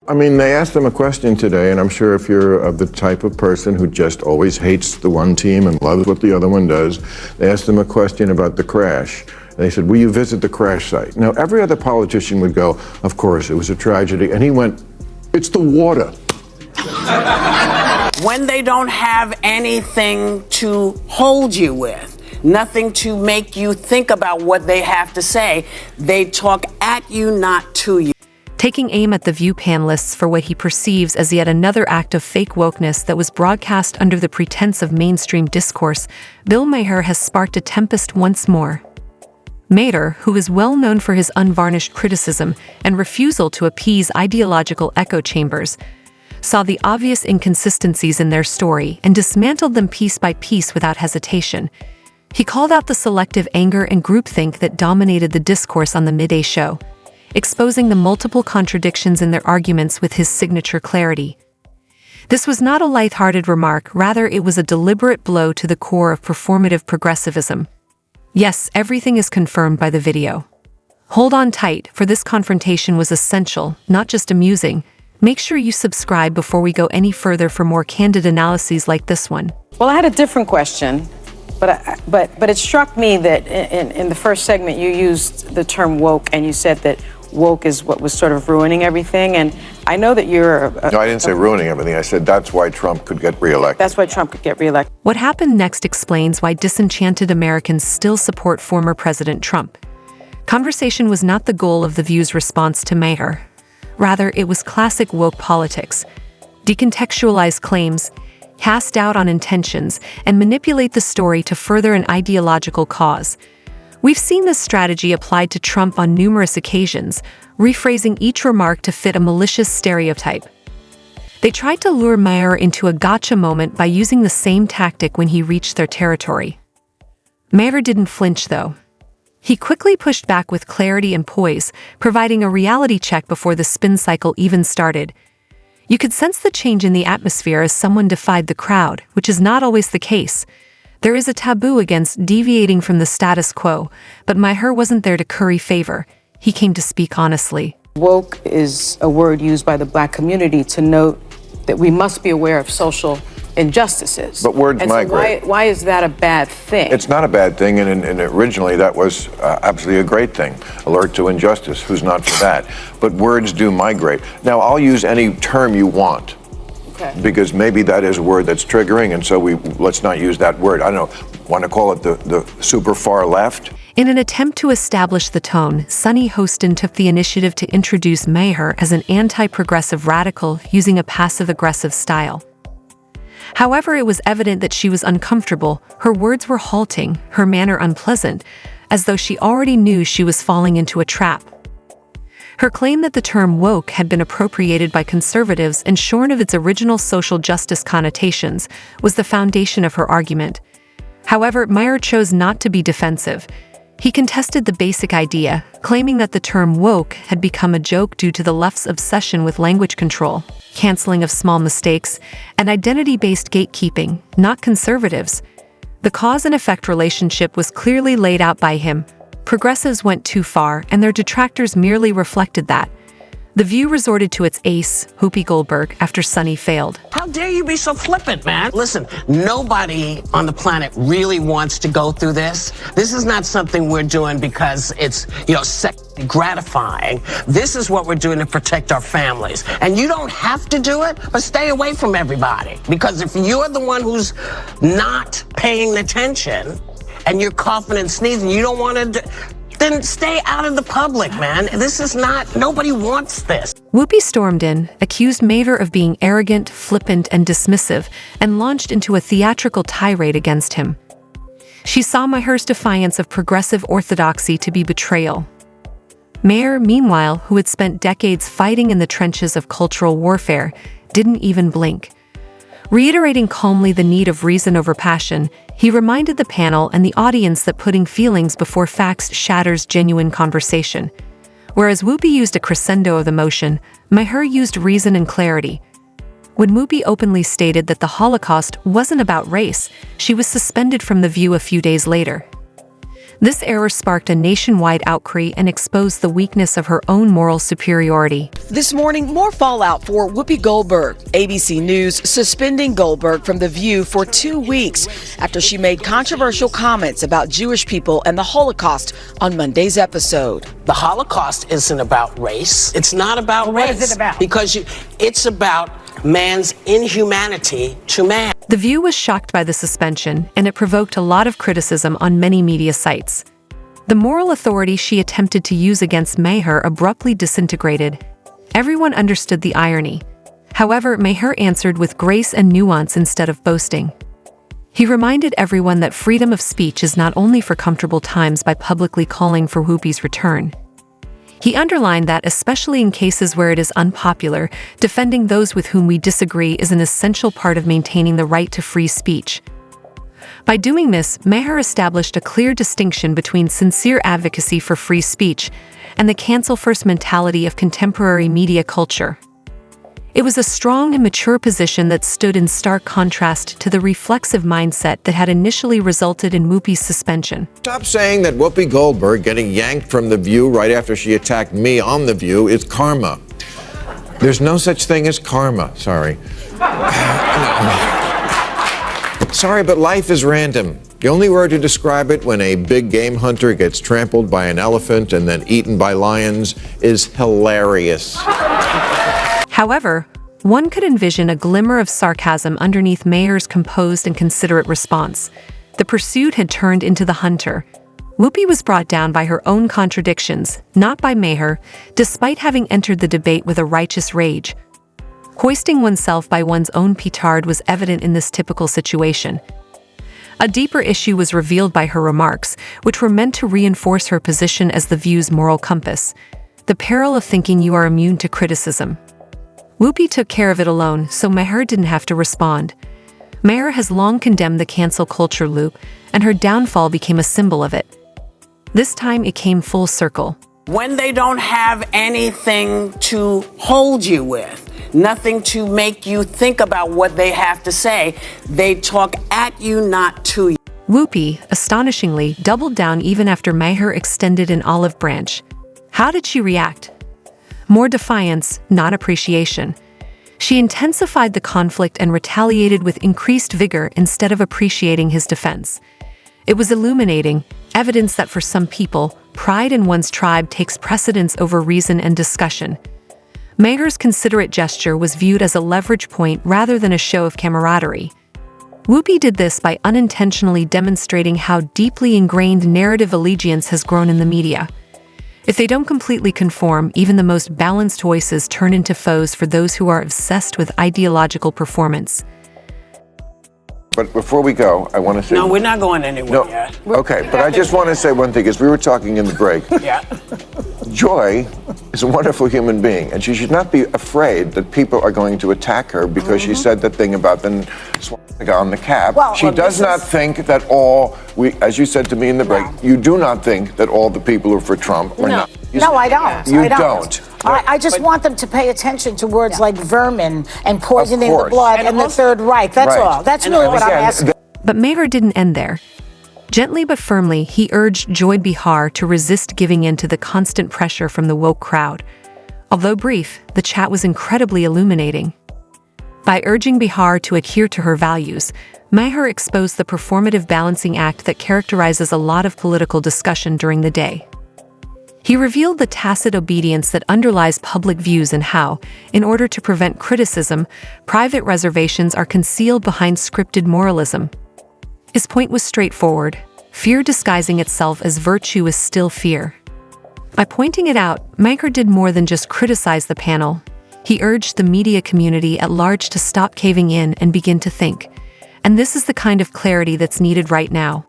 I mean, they asked them a question today, and I'm sure if you're of the type of person who just always hates the one team and loves what the other one does, they asked them a question about the crash. They said, will you visit the crash site? Now, every other politician would go, of course, it was a tragedy. And he went, it's the water. When they don't have anything to hold you with, nothing to make you think about what they have to say, they talk at you, not to you. Taking aim at the View panelists for what he perceives as yet another act of fake wokeness that was broadcast under the pretense of mainstream discourse, Bill Maher has sparked a tempest once more. Maher, who is well known for his unvarnished criticism and refusal to appease ideological echo chambers, saw the obvious inconsistencies in their story and dismantled them piece by piece without hesitation. He called out the selective anger and groupthink that dominated the discourse on the midday show, exposing the multiple contradictions in their arguments with his signature clarity. This was not a light-hearted remark, rather it was a deliberate blow to the core of performative progressivism. Yes, everything is confirmed by the video. Hold on tight, for this confrontation was essential, not just amusing. Make sure you subscribe before we go any further for more candid analyses like this one. Well, I had a different question, but it struck me that in the first segment you used the term woke, and you said that woke is what was sort of ruining everything. And I know that you're No, I didn't say ruining everything. I said that's why Trump could get reelected. That's why Trump could get reelected. What happened next explains why disenchanted Americans still support former President Trump. Conversation was not the goal of The View's response to Maher. Rather, it was classic woke politics. Decontextualize claims, cast doubt on intentions, and manipulate the story to further an ideological cause. We've seen this strategy applied to Trump on numerous occasions, rephrasing each remark to fit a malicious stereotype. They tried to lure Maher into a gotcha moment by using the same tactic when he reached their territory. Maher didn't flinch, though. He quickly pushed back with clarity and poise, providing a reality check before the spin cycle even started. You could sense the change in the atmosphere as someone defied the crowd, which is not always the case. There is a taboo against deviating from the status quo, but Maher wasn't there to curry favor. He came to speak honestly. Woke is a word used by the Black community to note that we must be aware of social injustices. But words migrate. So why is that a bad thing? It's not a bad thing, and originally that was absolutely a great thing. Alert to injustice, who's not for that? But words do migrate. Now, I'll use any term you want. Okay. Because maybe that is a word that's triggering, and so let's not use that word. I don't know, want to call it the super far left? In an attempt to establish the tone, Sunny Hostin took the initiative to introduce Maher as an anti-progressive radical using a passive-aggressive style. However, it was evident that she was uncomfortable, her words were halting, her manner unpleasant, as though she already knew she was falling into a trap. Her claim that the term woke had been appropriated by conservatives and shorn of its original social justice connotations was the foundation of her argument. However, Maher chose not to be defensive. He contested the basic idea, claiming that the term woke had become a joke due to the left's obsession with language control, canceling of small mistakes, and identity-based gatekeeping, not conservatives. The cause and effect relationship was clearly laid out by him. Progressives went too far, and their detractors merely reflected that. The View resorted to its ace, Whoopi Goldberg, after Sunny failed. How dare you be so flippant, man? Listen, nobody on the planet really wants to go through this. This is not something we're doing because it's, sexually gratifying. This is what we're doing to protect our families. And you don't have to do it, but stay away from everybody. Because if you're the one who's not paying attention and you're coughing and sneezing, you don't want to... Then stay out of the public, man. This is not, nobody wants this. Whoopi stormed in, accused Maher of being arrogant, flippant, and dismissive, and launched into a theatrical tirade against him. She saw Maher's defiance of progressive orthodoxy to be betrayal. Maher, meanwhile, who had spent decades fighting in the trenches of cultural warfare, didn't even blink. Reiterating calmly the need of reason over passion, he reminded the panel and the audience that putting feelings before facts shatters genuine conversation. Whereas Whoopi used a crescendo of emotion, Maher used reason and clarity. When Whoopi openly stated that the Holocaust wasn't about race, she was suspended from The View a few days later. This error sparked a nationwide outcry and exposed the weakness of her own moral superiority. This morning, more fallout for Whoopi Goldberg. ABC News suspending Goldberg from The View for 2 weeks after she made controversial comments about Jewish people and the Holocaust on Monday's episode. The Holocaust isn't about race. It's not about race. What is it about? Because it's about man's inhumanity to man. The View was shocked by the suspension, and it provoked a lot of criticism on many media sites. The moral authority she attempted to use against Maher abruptly disintegrated. Everyone understood the irony. However, Maher answered with grace and nuance instead of boasting. He reminded everyone that freedom of speech is not only for comfortable times by publicly calling for Whoopi's return. He underlined that, especially in cases where it is unpopular, defending those with whom we disagree is an essential part of maintaining the right to free speech. By doing this, Maher established a clear distinction between sincere advocacy for free speech and the cancel-first mentality of contemporary media culture. It was a strong and mature position that stood in stark contrast to the reflexive mindset that had initially resulted in Whoopi's suspension. Stop saying that Whoopi Goldberg getting yanked from The View right after she attacked me on The View is karma. There's no such thing as karma, sorry. Sorry, but life is random. The only word to describe it when a big game hunter gets trampled by an elephant and then eaten by lions is hilarious. However, one could envision a glimmer of sarcasm underneath Maher's composed and considerate response. The pursued had turned into the hunter. Whoopi was brought down by her own contradictions, not by Maher, despite having entered the debate with a righteous rage. Hoisting oneself by one's own petard was evident in this typical situation. A deeper issue was revealed by her remarks, which were meant to reinforce her position as The View's moral compass. The peril of thinking you are immune to criticism. Whoopi took care of it alone, so Maher didn't have to respond. Maher has long condemned the cancel culture loop, and her downfall became a symbol of it. This time it came full circle. When they don't have anything to hold you with, nothing to make you think about what they have to say, they talk at you, not to you. Whoopi, astonishingly, doubled down even after Maher extended an olive branch. How did she react? More defiance, not appreciation. She intensified the conflict and retaliated with increased vigor instead of appreciating his defense. It was illuminating, evidence that for some people, pride in one's tribe takes precedence over reason and discussion. Maher's considerate gesture was viewed as a leverage point rather than a show of camaraderie. Whoopi did this by unintentionally demonstrating how deeply ingrained narrative allegiance has grown in the media. If they don't completely conform, even the most balanced voices turn into foes for those who are obsessed with ideological performance. But before we go, I want to say... No, we're not going anywhere yet. Okay, but I just want to say one thing, because we were talking in the break. Yeah. Joy is a wonderful human being, and she should not be afraid that people are going to attack her because she said the thing about the swastika on the cap. Well, she does not think that as you said to me in the break, you do not think that all the people who are for Trump are not. No, I don't. You I don't. I just want them to pay attention to words like vermin and poisoning the course. blood and the Third Reich. That's Right. all. That's really what I'm asking. But Maher didn't end there. Gently but firmly, he urged Joy Behar to resist giving in to the constant pressure from the woke crowd. Although brief, the chat was incredibly illuminating. By urging Behar to adhere to her values, Maher exposed the performative balancing act that characterizes a lot of political discussion during the day. He revealed the tacit obedience that underlies public views and how, in order to prevent criticism, private reservations are concealed behind scripted moralism. His point was straightforward. Fear disguising itself as virtue is still fear. By pointing it out, Maher did more than just criticize the panel. He urged the media community at large to stop caving in and begin to think. And this is the kind of clarity that's needed right now.